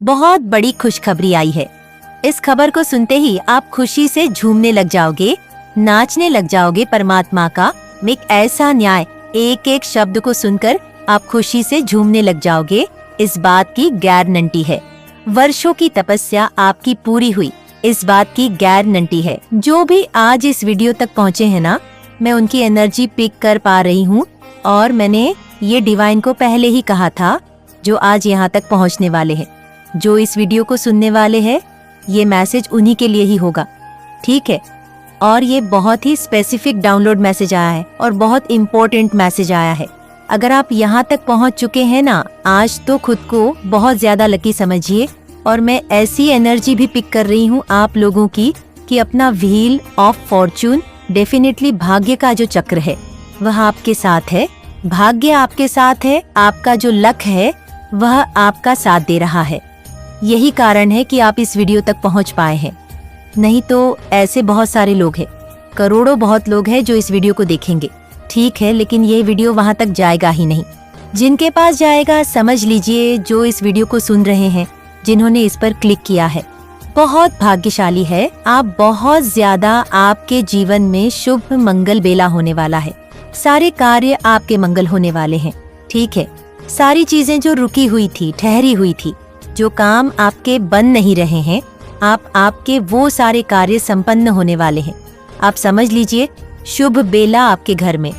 बहुत बड़ी खुशखबरी आई है। इस खबर को सुनते ही आप खुशी से झूमने लग जाओगे, नाचने लग जाओगे। परमात्मा का एक ऐसा न्याय, एक एक शब्द को सुनकर आप खुशी से झूमने लग जाओगे, इस बात की गारंटी है। वर्षों की तपस्या आपकी पूरी हुई, इस बात की गारंटी है। जो भी आज इस वीडियो तक पहुँचे हैं ना, मैं उनकी एनर्जी पिक कर पा रही हूँ और मैंने ये डिवाइन को पहले ही कहा था जो आज यहाँ तक पहुँचने वाले हैं, जो इस वीडियो को सुनने वाले हैं, ये मैसेज उन्हीं के लिए ही होगा, ठीक है। और ये बहुत ही स्पेसिफिक डाउनलोड मैसेज आया है और बहुत इम्पोर्टेंट मैसेज आया है। अगर आप यहाँ तक पहुँच चुके हैं ना, आज तो खुद को बहुत ज्यादा लकी समझिए। और मैं ऐसी एनर्जी भी पिक कर रही हूँ आप लोगों की कि अपना व्हील ऑफ फॉर्चून, डेफिनेटली भाग्य का जो चक्र है वह आपके साथ है, भाग्य आपके साथ है, आपका जो लक है वह आपका साथ दे रहा है। यही कारण है कि आप इस वीडियो तक पहुंच पाए हैं। नहीं तो ऐसे बहुत सारे लोग हैं, करोड़ों बहुत लोग हैं जो इस वीडियो को देखेंगे, ठीक है, लेकिन ये वीडियो वहां तक जाएगा ही नहीं। जिनके पास जाएगा, समझ लीजिए जो इस वीडियो को सुन रहे हैं, जिन्होंने इस पर क्लिक किया है, बहुत भाग्यशाली है आप। बहुत ज्यादा आपके जीवन में शुभ मंगल बेला होने वाला है। सारे कार्य आपके मंगल होने वाले हैं, ठीक है। सारी चीजें जो रुकी हुई थी, ठहरी हुई थी, जो काम आपके बन नहीं रहे हैं, आपके वो सारे कार्य संपन्न होने वाले हैं। आप समझ लीजिए शुभ बेला आपके घर में,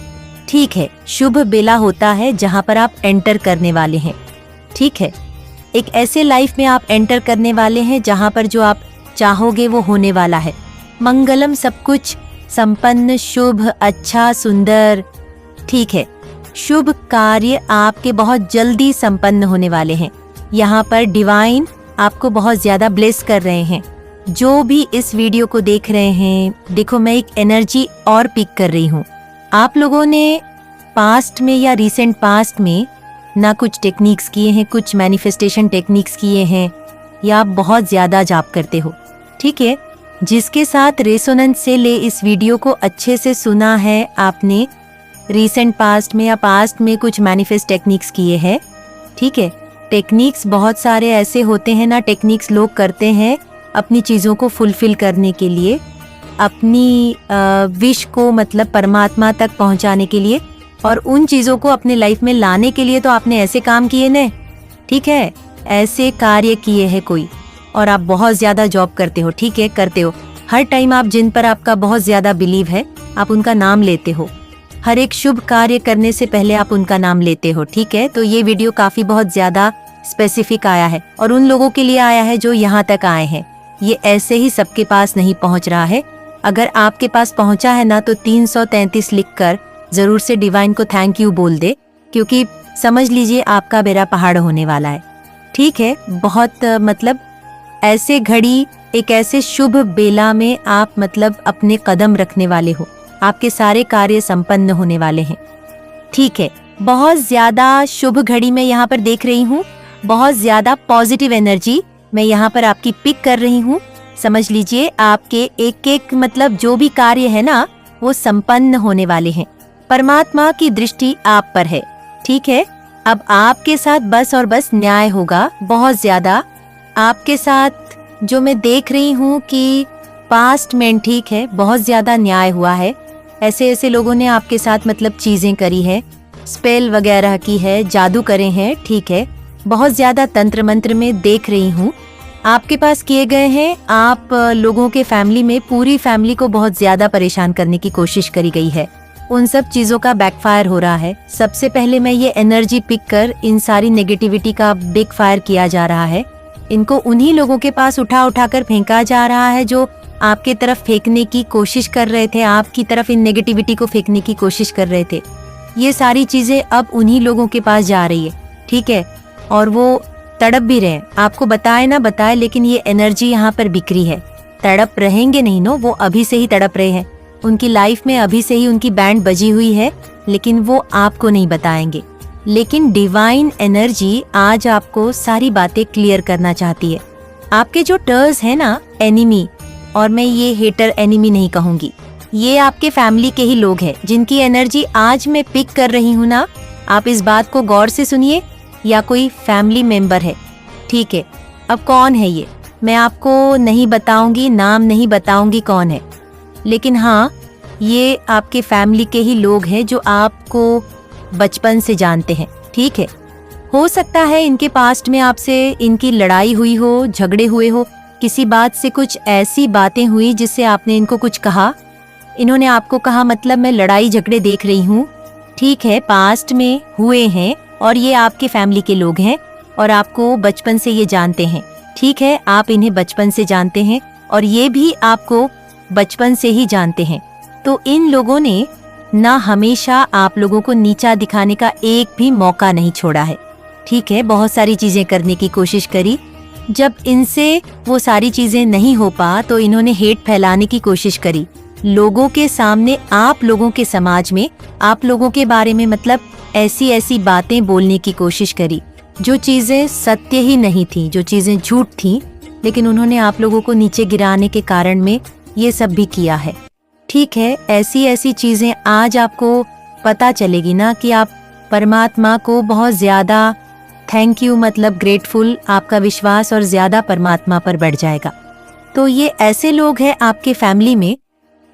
ठीक है। शुभ बेला होता है जहाँ पर आप एंटर करने वाले हैं, ठीक है। एक ऐसे लाइफ में आप एंटर करने वाले हैं जहाँ पर जो आप चाहोगे वो होने वाला है। मंगलम, सब कुछ संपन्न, शुभ, अच्छा, सुंदर, ठीक है। शुभ कार्य आपके बहुत जल्दी संपन्न होने वाले हैं। यहाँ पर डिवाइन आपको बहुत ज्यादा ब्लेस कर रहे हैं। जो भी इस वीडियो को देख रहे हैं, देखो मैं एक एनर्जी और पिक कर रही हूँ। आप लोगों ने पास्ट में या रिसेंट पास्ट में ना कुछ टेक्निक्स किए हैं, कुछ मैनिफेस्टेशन टेक्निक्स किए हैं, या आप बहुत ज्यादा जाप करते हो, ठीक है। जिसके साथ रेसोनेंस से ले इस वीडियो को अच्छे से सुना है आपने, रिसेंट पास्ट में या पास्ट में कुछ मैनिफेस्ट टेक्निक्स किए हैं, ठीक है। टेक्निक्स बहुत सारे ऐसे होते हैं ना, टेक्निक्स लोग करते हैं अपनी चीज़ों को फुलफिल करने के लिए, अपनी विश को मतलब परमात्मा तक पहुंचाने के लिए और उन चीज़ों को अपने लाइफ में लाने के लिए। तो आपने ऐसे काम किए न, ठीक है, ऐसे कार्य किए हैं कोई, और आप बहुत ज़्यादा जॉब करते हो, ठीक है, करते हो। हर टाइम आप जिन पर आपका बहुत ज़्यादा बिलीव है, आप उनका नाम लेते हो। हर एक शुभ कार्य करने से पहले आप उनका नाम लेते हो, ठीक है। तो ये वीडियो काफ़ी बहुत ज़्यादा स्पेसिफिक आया है और उन लोगों के लिए आया है जो यहाँ तक आए हैं। ये ऐसे ही सबके पास नहीं पहुँच रहा है। अगर आपके पास पहुँचा है ना, तो 333 लिखकर जरूर से डिवाइन को थैंक यू बोल दे, क्योंकि समझ लीजिए आपका बेड़ा पहाड़ होने वाला है, ठीक है। बहुत मतलब ऐसे घड़ी, एक ऐसे शुभ बेला में आप मतलब अपने कदम रखने वाले हो, आपके सारे कार्य संपन्न होने वाले हैं, ठीक है। बहुत ज्यादा शुभ घड़ी में यहाँ पर देख रही हूँ, बहुत ज्यादा पॉजिटिव एनर्जी मैं यहाँ पर आपकी पिक कर रही हूँ। समझ लीजिए आपके एक एक मतलब जो भी कार्य है ना, वो संपन्न होने वाले हैं। परमात्मा की दृष्टि आप पर है, ठीक है। अब आपके साथ बस और बस न्याय होगा, बहुत ज्यादा आपके साथ। जो मैं देख रही हूँ कि पास्ट में, ठीक है, बहुत ज्यादा न्याय हुआ है। ऐसे ऐसे लोगों ने आपके साथ मतलब चीजें करी है, स्पेल वगैरह की है, जादू करे हैं, ठीक है। बहुत ज्यादा तंत्र मंत्र में देख रही हूँ आपके पास किए गए हैं। आप लोगों के फैमिली में, पूरी फैमिली को बहुत ज्यादा परेशान करने की कोशिश करी गई है। उन सब चीजों का बैकफायर हो रहा है। सबसे पहले मैं ये एनर्जी पिक कर इन सारी नेगेटिविटी का बिग फायर किया जा रहा है। इनको उन्हीं लोगों के पास उठा उठा कर फेंका जा रहा है जो आपके तरफ फेंकने की कोशिश कर रहे थे, आपकी तरफ इन नेगेटिविटी को फेंकने की कोशिश कर रहे थे। ये सारी चीजें अब उन्हीं लोगों के पास जा रही है, ठीक है। और वो तड़प भी रहे, आपको बताए ना बताए, लेकिन ये एनर्जी यहाँ पर बिखरी है। तड़प रहेंगे नहीं नो, वो अभी से ही तड़प रहे हैं। उनकी लाइफ में अभी से ही उनकी बैंड बजी हुई है, लेकिन वो आपको नहीं बताएंगे। लेकिन डिवाइन एनर्जी आज आपको सारी बातें क्लियर करना चाहती है। आपके जो टर्स है ना, एनिमी, और मैं ये हेटर एनिमी नहीं कहूंगी, ये आपके फैमिली के ही लोग हैं जिनकी एनर्जी आज मैं पिक कर रही हूँ ना। आप इस बात को गौर से सुनिए, या कोई फैमिली मेंबर है, ठीक है, अब कौन है ये, मैं आपको नहीं बताऊंगी, नाम नहीं बताऊंगी कौन है, लेकिन हाँ, ये आपके फैमिली के ही लोग हैं जो आपको बचपन से जानते हैं। ठीक है, हो सकता है इनके पास्ट में आपसे इनकी लड़ाई हुई हो, झगड़े हुए हो, किसी बात से कुछ ऐसी बातें हुई जिससे आपने इनको कुछ कहा, इन्होंने आपको कहा, मतलब मैं लड़ाई झगड़े देख रही हूँ। ठीक है, पास्ट में हुए हैं और ये आपके फैमिली के लोग हैं और आपको बचपन से ये जानते हैं। ठीक है, आप इन्हें बचपन से जानते हैं और ये भी आपको बचपन से ही जानते हैं। तो इन लोगों ने ना हमेशा आप लोगों को नीचा दिखाने का एक भी मौका नहीं छोड़ा है। ठीक है, बहुत सारी चीजें करने की कोशिश करी, जब इनसे वो सारी चीजें नहीं हो पा तो इन्होंने हेट फैलाने की कोशिश करी लोगों के सामने, आप लोगों के समाज में, आप लोगों के बारे में, मतलब ऐसी ऐसी बातें बोलने की कोशिश करी जो चीजें सत्य ही नहीं थी, जो चीजें झूठ थी, लेकिन उन्होंने आप लोगों को नीचे गिराने के कारण में ये सब भी किया है। ठीक है, ऐसी ऐसी चीजें आज आपको पता चलेगी ना कि आप परमात्मा को बहुत ज्यादा थैंक यू, मतलब ग्रेटफुल, आपका विश्वास और ज्यादा परमात्मा पर बढ़ जाएगा। तो ये ऐसे लोग हैं आपके फैमिली में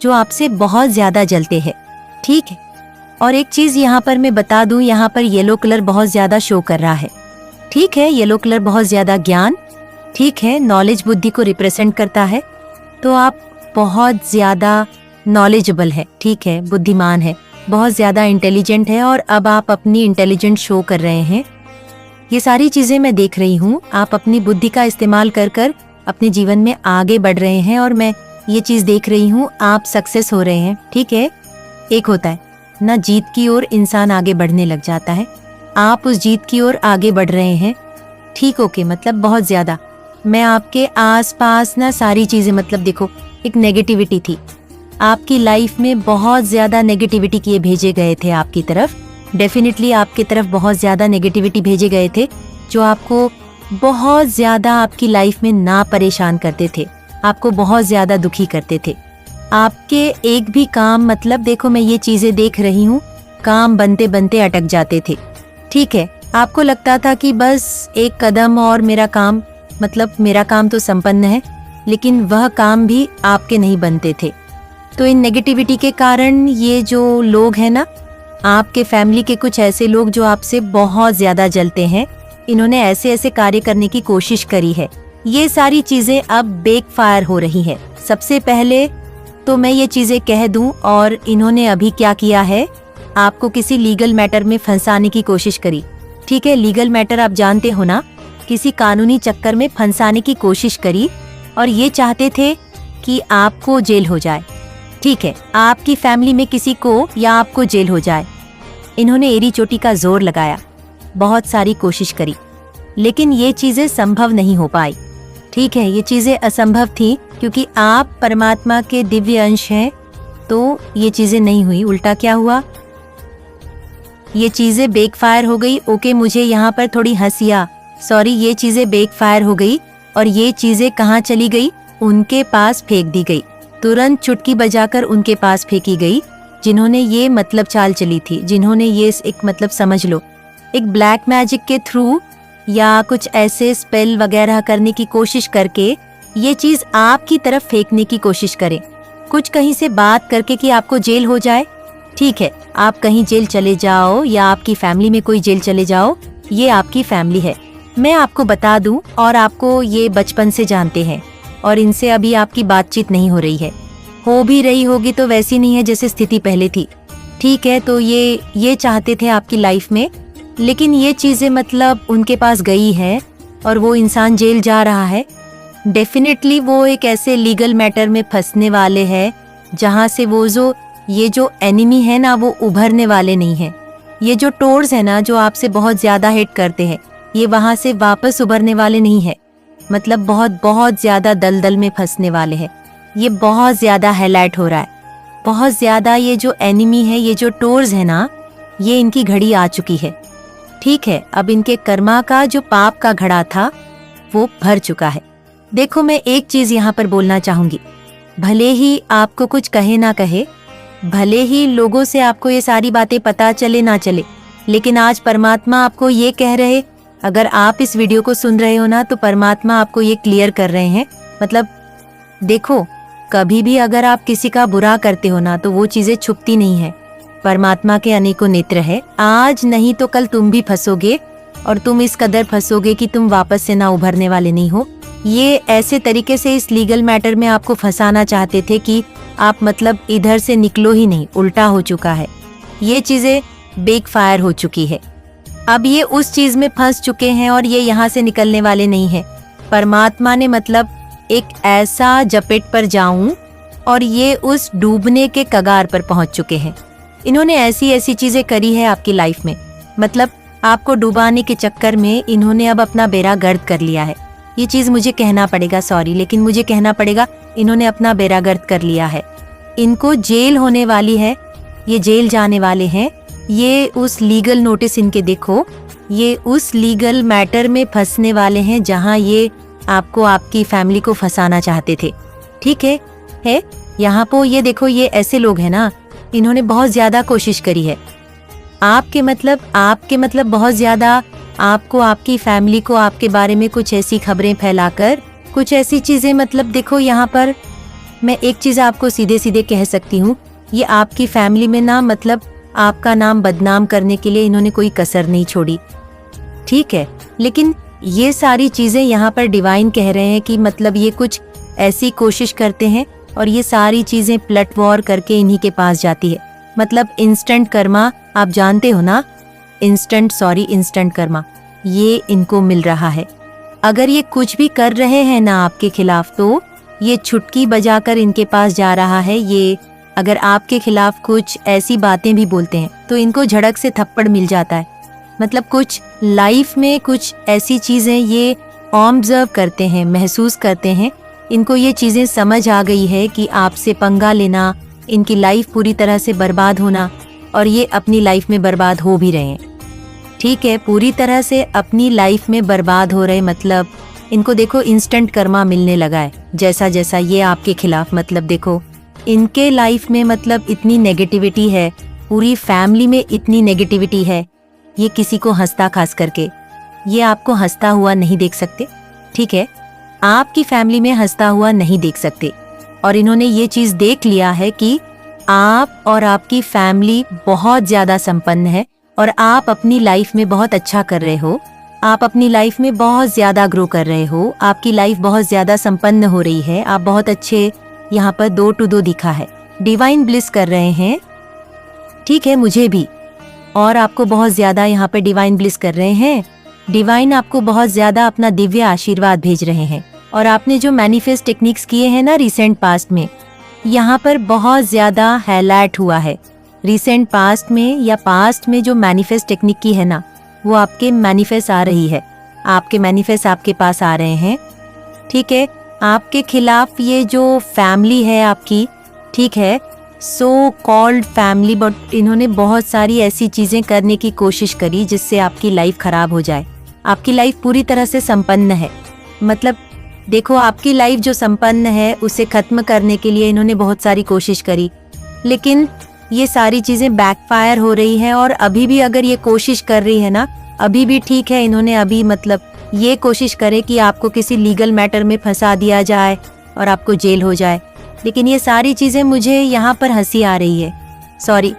जो आपसे बहुत ज्यादा जलते हैं। ठीक है, और एक चीज यहाँ पर मैं बता दूं, यहाँ पर येलो कलर बहुत ज्यादा शो कर रहा है। ठीक है, येलो कलर बहुत ज्यादा ज्ञान, ठीक है, नॉलेज, बुद्धि को रिप्रेजेंट करता है। तो आप बहुत ज्यादा नॉलेजेबल है, ठीक है, बुद्धिमान है, बहुत ज्यादा इंटेलिजेंट है और अब आप अपनी इंटेलिजेंट शो कर रहे हैं। ये सारी चीजें मैं देख रही हूँ, आप अपनी बुद्धि का इस्तेमाल कर कर अपने जीवन में आगे बढ़ रहे हैं और मैं ये चीज देख रही हूँ, आप सक्सेस हो रहे हैं। ठीक है, एक होता है ना, जीत की ओर इंसान आगे बढ़ने लग जाता है, आप उस जीत की ओर आगे बढ़ रहे हैं। ठीक, ओके, मतलब बहुत ज्यादा मैं आपके आसपास ना सारी चीजें, मतलब देखो, एक नेगेटिविटी थी आपकी लाइफ में, बहुत ज्यादा नेगेटिविटी किए भेजे गए थे आपकी तरफ, डेफिनेटली आपकी तरफ बहुत ज्यादा नेगेटिविटी भेजे गए थे जो आपको बहुत ज्यादा आपकी लाइफ में ना परेशान करते थे, आपको बहुत ज्यादा दुखी करते थे। आपके एक भी काम, मतलब देखो, मैं ये चीजें देख रही हूँ, काम बनते बनते अटक जाते थे। ठीक है, आपको लगता था कि बस एक कदम और मेरा काम, मतलब मेरा काम तो संपन्न है, लेकिन वह काम भी आपके नहीं बनते थे। तो इन नेगेटिविटी के कारण ये जो लोग हैं ना, आपके फैमिली के कुछ ऐसे लोग जो आपसे बहुत ज्यादा जलते हैं, इन्होंने ऐसे ऐसे कार्य करने की कोशिश करी है। ये सारी चीजें अब बैकफायर हो रही है। सबसे पहले तो मैं ये चीजें कह दूं, और इन्होंने अभी क्या किया है, आपको किसी लीगल मैटर में फंसाने की कोशिश करी। ठीक है, लीगल मैटर आप जानते हो ना, किसी कानूनी चक्कर में फंसाने की कोशिश करी और ये चाहते थे कि आपको जेल हो जाए। ठीक है, आपकी फैमिली में किसी को या आपको जेल हो जाए। इन्होंने एड़ी चोटी का जोर लगाया, बहुत सारी कोशिश करी, लेकिन ये चीजें संभव नहीं हो पाई। ठीक है, ये चीजें असंभव थी क्योंकि आप परमात्मा के दिव्य अंश हैं, तो ये चीजें नहीं हुई। उल्टा क्या हुआ, ये चीजें बैकफायर हो गई। ओके, मुझे यहाँ पर थोड़ी हंसिया, सॉरी, ये चीजें बैकफायर हो गई और ये चीजें कहाँ चली गई, उनके पास फेंक दी गई, तुरंत चुटकी बजाकर उनके पास फेंकी गई, जिन्होंने ये मतलब चाल चली थी, जिन्होंने ये एक मतलब समझ लो, एक ब्लैक मैजिक के थ्रू या कुछ ऐसे स्पेल वगैरह करने की कोशिश करके ये चीज आपकी तरफ फेंकने की कोशिश करें, कुछ कहीं से बात करके कि आपको जेल हो जाए। ठीक है, आप कहीं जेल चले जाओ या आपकी फैमिली में कोई जेल चले जाओ, ये आपकी फैमिली है, मैं आपको बता दूं, और आपको ये बचपन से जानते हैं और इनसे अभी आपकी बातचीत नहीं हो रही है, हो भी रही होगी तो वैसी नहीं है जैसे स्थिति पहले थी। ठीक है, तो ये चाहते थे आपकी लाइफ में, लेकिन ये चीजें मतलब उनके पास गई है और वो इंसान जेल जा रहा है। डेफिनेटली वो एक ऐसे लीगल मैटर में फंसने वाले हैं जहां से वो ये जो एनिमी है ना, वो उभरने वाले नहीं है। ये जो टोर्स है ना, जो आपसे बहुत ज्यादा हेट करते हैं, ये वहां से वापस उभरने वाले नहीं है, मतलब बहुत बहुत ज्यादा दलदल में फंसने वाले हैं। ये बहुत ज्यादा हाईलाइट हो रहा है, बहुत ज्यादा। ये जो एनिमी है, ये जो टोर्स है ना, ये इनकी घड़ी आ चुकी है। ठीक है, अब इनके कर्मा का जो पाप का घड़ा था वो भर चुका है। देखो, मैं एक चीज यहाँ पर बोलना चाहूंगी, भले ही आपको कुछ कहे ना कहे, भले ही लोगों से आपको ये सारी बातें पता चले ना चले, लेकिन आज परमात्मा आपको ये कह रहे अगर आप इस वीडियो को सुन रहे हो ना, तो परमात्मा आपको ये क्लियर कर रहे हैं। मतलब देखो, कभी भी अगर आप किसी का बुरा करते हो ना, तो वो चीजें छुपती नहीं है। परमात्मा के अनेकों नेत्र है। आज नहीं तो कल तुम भी फंसोगे, और तुम इस कदर फंसोगे कि तुम वापस से ना उभरने वाले नहीं हो। ये ऐसे तरीके से इस लीगल मैटर में आपको फंसाना चाहते थे कि आप मतलब इधर से निकलो ही नहीं, उल्टा हो चुका है। ये चीजें बेक फायर हो चुकी है। अब ये उस चीज में फंस चुके हैं और ये यहाँ से निकलने वाले नहीं है। परमात्मा ने मतलब एक ऐसा जपेट पर जाऊं, और ये उस डूबने के कगार पर पहुंच चुके हैं। इन्होंने ऐसी ऐसी चीजें करी है आपकी लाइफ में, मतलब आपको डुबाने के चक्कर में इन्होंने अब अपना बेड़ा गर्द कर लिया है। ये चीज मुझे कहना पड़ेगा, सॉरी, लेकिन मुझे कहना पड़ेगा, इन्होंने अपना बेड़ा गर्द कर लिया है। इनको जेल होने वाली है, ये जेल जाने वाले हैं। ये उस लीगल नोटिस इनके देखो, ये उस लीगल मैटर में फंसने वाले हैं जहां ये आपको, आपकी फैमिली को फंसाना चाहते थे। ठीक है यहाँ पर ये देखो, ये ऐसे लोग हैं ना, इन्होंने बहुत ज्यादा कोशिश करी है आपके मतलब बहुत ज्यादा आपको, आपकी फैमिली को, आपके बारे में कुछ ऐसी खबरें फैलाकर, कुछ ऐसी चीजें, मतलब देखो यहाँ पर मैं एक चीज आपको सीधे सीधे कह सकती हूँ, ये आपकी फैमिली में ना, मतलब आपका नाम बदनाम करने के लिए इन्होंने कोई कसर नहीं छोड़ी। ठीक है, लेकिन ये सारी चीजें यहाँ पर डिवाइन कह रहे हैं कि मतलब ये कुछ ऐसी कोशिश करते हैं और ये सारी चीजें प्लट वॉर करके इन्हीं के पास जाती है। मतलब इंस्टेंट कर्मा, आप जानते हो ना, इंस्टेंट कर्मा, ये इनको मिल रहा है। अगर ये कुछ भी कर रहे हैं ना आपके खिलाफ, तो ये छुटकी बजाकर इनके पास जा रहा है। ये अगर आपके खिलाफ कुछ ऐसी बातें भी बोलते हैं तो इनको झड़क से थप्पड़ मिल जाता है। मतलब कुछ लाइफ में कुछ ऐसी चीजें ये ऑब्जर्व करते हैं, महसूस करते हैं। इनको ये चीजें समझ आ गई है कि आपसे पंगा लेना, इनकी लाइफ पूरी तरह से बर्बाद होना, और ये अपनी लाइफ में बर्बाद हो भी रहे हैं। ठीक है, पूरी तरह से अपनी लाइफ में बर्बाद हो रहे, मतलब इनको देखो इंस्टेंट कर्मा मिलने लगा है। जैसा जैसा ये आपके खिलाफ, मतलब देखो इनके लाइफ में मतलब इतनी नेगेटिविटी है, पूरी फैमिली में इतनी नेगेटिविटी है। ये किसी को हंसता, खास करके ये आपको हंसता हुआ नहीं देख सकते। ठीक है, आपकी फैमिली में हंसता हुआ नहीं देख सकते, और इन्होंने ये चीज देख लिया है कि आप और आपकी फैमिली बहुत ज्यादा संपन्न है, और आप अपनी लाइफ में बहुत अच्छा कर रहे हो, आप अपनी लाइफ में बहुत ज्यादा ग्रो कर रहे हो, आपकी लाइफ बहुत ज्यादा संपन्न हो रही है, आप बहुत अच्छे, यहाँ पर 2 to 2 दिखा है, डिवाइन ब्लिस कर रहे हैं। ठीक है, मुझे भी, और आपको बहुत ज्यादा यहाँ पे डिवाइन ब्लिस कर रहे हैं। डिवाइन आपको बहुत ज्यादा अपना दिव्य आशीर्वाद भेज रहे हैं। और आपने जो मैनिफेस्ट टेक्निक्स किए हैं ना रिसेंट पास्ट में, यहाँ पर बहुत ज्यादा हाईलाइट हुआ है। रिसेंट पास्ट में या पास्ट में जो मैनिफेस्ट टेक्निक की है ना, वो आपके मैनिफेस्ट आ रही है, आपके मैनिफेस्ट आपके पास आ रहे हैं। ठीक है, आपके खिलाफ ये जो फैमिली है आपकी, ठीक है, सो कॉल्ड फैमिली, बट इन्होंने बहुत सारी ऐसी चीजें करने की कोशिश करी जिससे आपकी लाइफ खराब हो जाए। आपकी लाइफ पूरी तरह से संपन्न है, मतलब देखो आपकी लाइफ जो संपन्न है उसे खत्म करने के लिए इन्होंने बहुत सारी कोशिश करी, लेकिन ये सारी चीजें बैकफायर हो रही है। और अभी भी अगर ये कोशिश कर रही है ना, अभी भी ठीक है, इन्होंने अभी मतलब ये कोशिश करे कि आपको किसी लीगल मैटर में फंसा दिया जाए और आपको जेल हो जाए, लेकिन ये सारी चीजें, मुझे यहाँ पर हंसी आ रही है, सॉरी,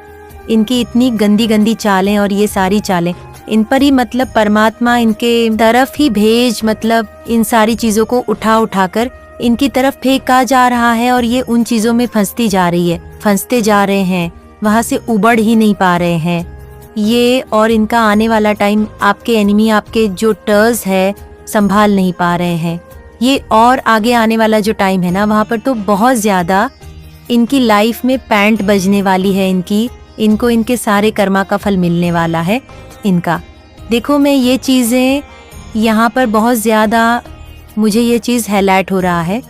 इनकी इतनी गंदी गंदी चालें, और ये सारी चालें इन पर ही मतलब परमात्मा इनके तरफ ही भेज, मतलब इन सारी चीजों को उठा उठाकर इनकी तरफ फेंका जा रहा है, और ये उन चीजों में फंसती जा रही है, फंसते जा रहे हैं, वहां से उबड़ ही नहीं पा रहे हैं ये। और इनका आने वाला टाइम, आपके एनिमी, आपके जो टर्स है, संभाल नहीं पा रहे हैं ये। और आगे आने वाला जो टाइम है ना, वहां पर तो बहुत ज्यादा इनकी लाइफ में पैंट बजने वाली है इनको इनके सारे कर्मा का फल मिलने वाला है इनका। देखो मैं ये चीजें यहाँ पर बहुत ज्यादा, मुझे ये चीज हाईलाइट हो रहा है,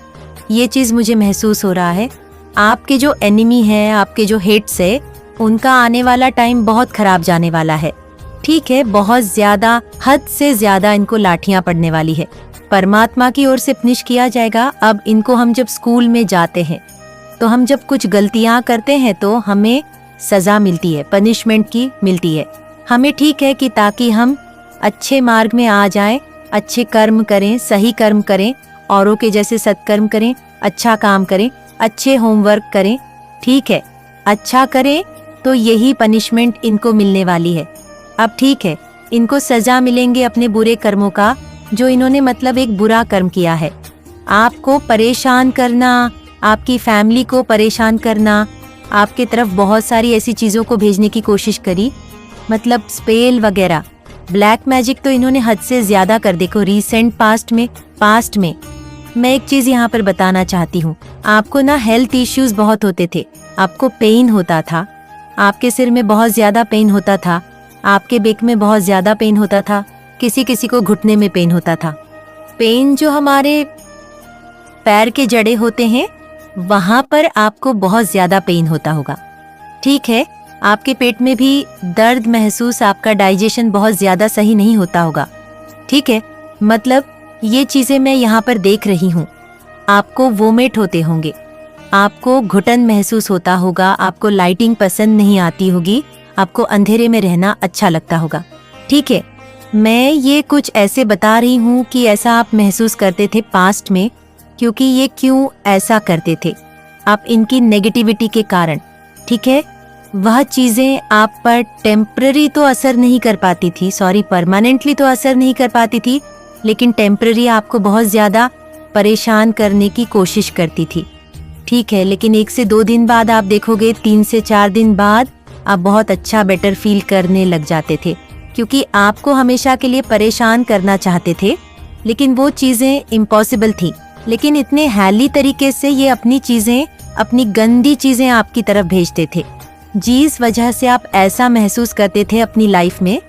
ये चीज मुझे महसूस हो रहा है। आपके जो एनिमी है, आपके जो हेट्स है, उनका आने वाला टाइम बहुत खराब जाने वाला है। ठीक है, बहुत ज्यादा, हद से ज्यादा इनको लाठियां पड़ने वाली है, परमात्मा की ओर से पनिश किया जाएगा। अब इनको, हम जब स्कूल में जाते हैं तो हम जब कुछ गलतियां करते हैं तो हमें सजा मिलती है, पनिशमेंट की मिलती है हमें। ठीक है कि ताकि हम अच्छे मार्ग में आ जाएं, अच्छे कर्म करें, सही कर्म करें, औरों के जैसे सत्कर्म करें, अच्छा काम करें, अच्छे होमवर्क करें। ठीक है, अच्छा करें तो यही पनिशमेंट इनको मिलने वाली है। अब ठीक है, इनको सजा मिलेंगे अपने बुरे कर्मों का, जो इन्होंने मतलब एक बुरा कर्म किया है। आपको परेशान करना, आपकी फैमिली को परेशान करना, आपके तरफ बहुत सारी ऐसी चीज़ों को भेजने की कोशिश करी, मतलब स्पेल वगैरह, ब्लैक मैजिक तो इन्होंने हद से ज़्यादा कर देखो रीसेंट पास्ट में। मैं एक चीज़ यहाँ पर बताना चाहती हूँ, आपको ना हेल्थ इश्यूज बहुत होते थे, आपको पेन होता था, आपके सिर में बहुत ज़्यादा पेन होता था, आपके बेक में बहुत ज़्यादा पेन होता था, किसी किसी को घुटने में पेन होता था। पेन जो हमारे पैर के जड़े होते हैं वहां पर आपको बहुत ज्यादा पेन होता होगा। ठीक है, आपके पेट में भी दर्द महसूस, आपका डाइजेशन बहुत ज्यादा सही नहीं होता होगा। ठीक है, मतलब ये चीजें मैं यहाँ पर देख रही हूँ। आपको वोमिट होते होंगे, आपको घुटन महसूस होता होगा, आपको लाइटिंग पसंद नहीं आती होगी, आपको अंधेरे में रहना अच्छा लगता होगा। ठीक है, मैं ये कुछ ऐसे बता रही हूँ कि ऐसा आप महसूस करते थे पास्ट में, क्योंकि ये क्यों ऐसा करते थे, आप इनकी नेगेटिविटी के कारण। ठीक है, वह चीजें आप पर टेम्पररी तो असर नहीं कर पाती थी, सॉरी परमानेंटली तो असर नहीं कर पाती थी, लेकिन टेम्पररी आपको बहुत ज्यादा परेशान करने की कोशिश करती थी। ठीक है, लेकिन 1 से 2 दिन बाद आप देखोगे, 3 से 4 दिन बाद आप बहुत अच्छा बेटर फील करने लग जाते थे, क्योंकि आपको हमेशा के लिए परेशान करना चाहते थे, लेकिन वो चीजें इम्पॉसिबल थी। लेकिन इतने हैली तरीके से ये अपनी चीजें, अपनी गंदी चीजें आपकी तरफ भेजते थे, जिस वजह से आप ऐसा महसूस करते थे अपनी लाइफ में।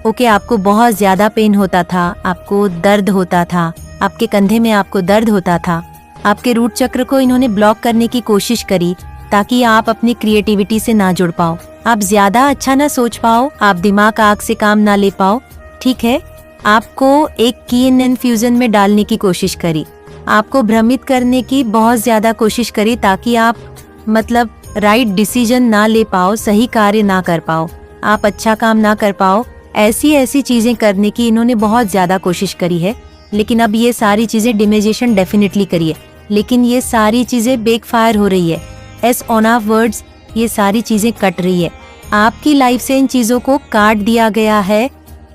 ओके, आपको बहुत ज्यादा पेन होता था, आपको दर्द होता था, आपके कंधे में आपको दर्द होता था, आपके रूट चक्र को इन्होंने ब्लॉक करने की कोशिश करी ताकि आप अपनी क्रिएटिविटी से ना जुड़ पाओ, आप ज्यादा अच्छा ना सोच पाओ, आप दिमाग आग से काम ना ले पाओ। ठीक है, आपको एक कीन इन्फ्यूजन में डालने की कोशिश करी, आपको भ्रमित करने की बहुत ज्यादा कोशिश करी ताकि आप मतलब राइट डिसीजन ना ले पाओ, सही कार्य ना कर पाओ, आप अच्छा काम ना कर पाओ। ऐसी चीजें करने की इन्होंने बहुत ज्यादा कोशिश करी है, लेकिन अब ये सारी चीजें डिमेजेशन डेफिनेटली करी है, लेकिन ये सारी चीजें बेकफायर हो रही है। एस ऑन ऑफ वर्ड्स, ये सारी चीजें कट रही है, आपकी लाइफ से इन चीजों को काट दिया गया है।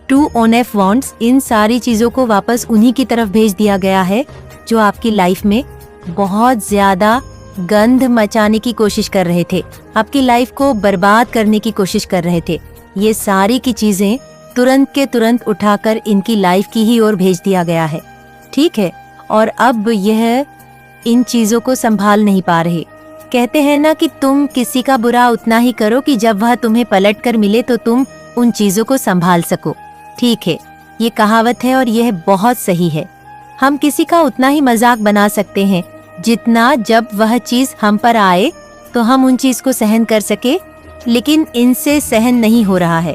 2 ऑन एफ वॉन्ट्स, इन सारी चीजों को वापस उन्हीं की तरफ भेज दिया गया है जो आपकी लाइफ में बहुत ज्यादा गंध मचाने की कोशिश कर रहे थे, आपकी लाइफ को बर्बाद करने की कोशिश कर रहे थे। ये सारी की चीजें तुरंत के तुरंत उठाकर इनकी लाइफ की ही ओर भेज दिया गया है। ठीक है, और अब यह इन चीजों को संभाल नहीं पा रहे। कहते हैं ना कि तुम किसी का बुरा उतना ही करो कि जब वह तुम्हें पलट कर मिले तो तुम उन चीजों को संभाल सको। ठीक है, ये कहावत है और यह बहुत सही है। हम किसी का उतना ही मजाक बना सकते हैं जितना जब वह चीज हम पर आए तो हम उन चीज को सहन कर सके, लेकिन इनसे सहन नहीं हो रहा है,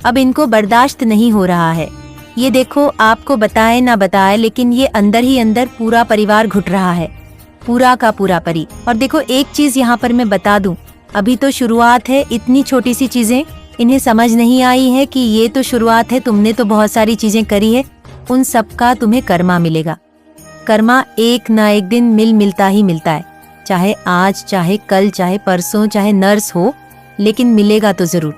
अब इनको बर्दाश्त नहीं हो रहा है। ये देखो, आपको बताए ना बताए, लेकिन ये अंदर ही अंदर पूरा परिवार घुट रहा है, पूरा का पूरा परी। और देखो, एक चीज यहाँ पर मैं बता दूं, अभी तो शुरुआत है, इतनी छोटी सी चीजें इन्हें समझ नहीं आई है कि ये तो शुरुआत है, तुमने तो बहुत सारी चीजें करी है, उन सब का तुम्हें कर्मा मिलेगा। कर्मा एक ना एक दिन मिलता ही मिलता है, चाहे आज, चाहे कल, चाहे परसों, चाहे नर्स हो, लेकिन मिलेगा तो जरूर।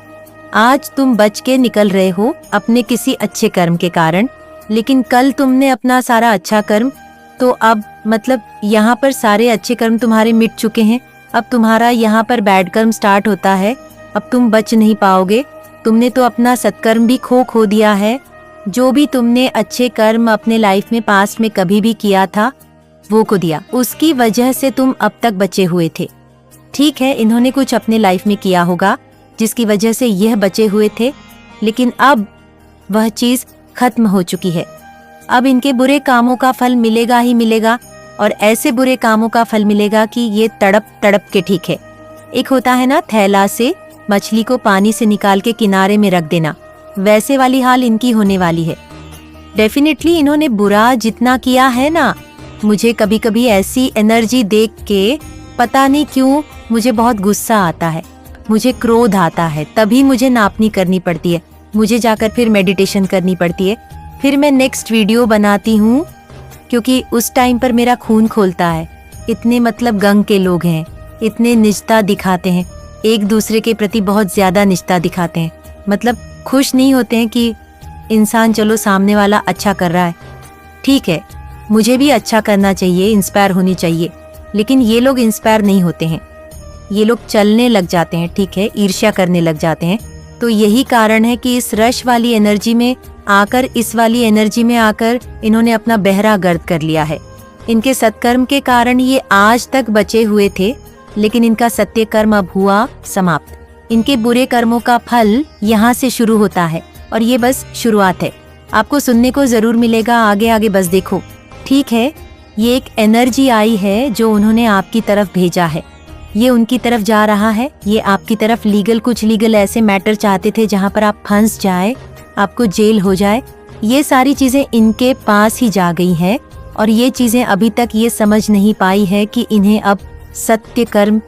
आज तुम बच के निकल रहे हो अपने किसी अच्छे कर्म के कारण, लेकिन कल तुमने अपना सारा अच्छा कर्म, तो अब मतलब यहाँ पर सारे अच्छे कर्म तुम्हारे मिट चुके हैं, अब तुम्हारा यहाँ पर बैड कर्म स्टार्ट होता है, अब तुम बच नहीं पाओगे। तुमने तो अपना सत्कर्म भी खो दिया है, जो भी तुमने अच्छे कर्म अपने लाइफ में पास्ट में कभी भी किया था वो को दिया, उसकी वजह से तुम अब तक बचे हुए थे। ठीक है, इन्होंने कुछ अपने लाइफ में किया होगा जिसकी वजह से यह बचे हुए थे, लेकिन अब वह चीज खत्म हो चुकी है। अब इनके बुरे कामों का फल मिलेगा ही मिलेगा, और ऐसे बुरे कामों का फल मिलेगा कि ये तड़प तड़प के। ठीक है, एक होता है ना थैला से मछली को पानी से निकाल के किनारे में रख देना, वैसे वाली हाल इनकी होने वाली है। डेफिनेटली इन्होंने बुरा जितना किया है ना, मुझे कभी कभी ऐसी एनर्जी देख के पता नहीं क्यों मुझे बहुत गुस्सा आता है, मुझे क्रोध आता है, तभी मुझे नापनी करनी पड़ती है। मुझे जाकर फिर मेडिटेशन करनी पड़ती है, फिर मैं नेक्स्ट वीडियो बनाती हूँ, क्योंकि उस टाइम पर मेरा खून खोलता है। इतने मतलब गंग के लोग हैं, इतने निष्ठा दिखाते हैं, एक दूसरे के प्रति बहुत ज़्यादा निष्ठा दिखाते हैं, मतलब खुश नहीं होते हैं कि इंसान चलो सामने वाला अच्छा कर रहा है, ठीक है मुझे भी अच्छा करना चाहिए, इंस्पायर होनी चाहिए, लेकिन ये लोग इंस्पायर नहीं होते हैं, ये लोग चलने लग जाते हैं, ठीक है, ईर्ष्या करने लग जाते हैं। तो यही कारण है कि इस रश वाली एनर्जी में आकर, इस वाली एनर्जी में आकर इन्होंने अपना बहरा गर्द कर लिया है। इनके सत्कर्म के कारण ये आज तक बचे हुए थे, लेकिन इनका सत्य कर्म अब हुआ समाप्त। इनके बुरे कर्मों का फल यहाँ से शुरू होता है और ये बस शुरुआत है। आपको सुनने को जरूर मिलेगा आगे आगे, बस देखो, ठीक है। ये एक एनर्जी आई है जो उन्होंने आपकी तरफ भेजा है, ये उनकी तरफ जा रहा है, ये आपकी तरफ कुछ लीगल ऐसे मैटर चाहते थे जहाँ पर आप फंस जाए, आपको जेल हो जाए। ये सारी चीजें इनके पास ही जा गई हैं और ये चीजें अभी तक ये समझ नहीं पाई है कि इन्हें अब सत्य कर्म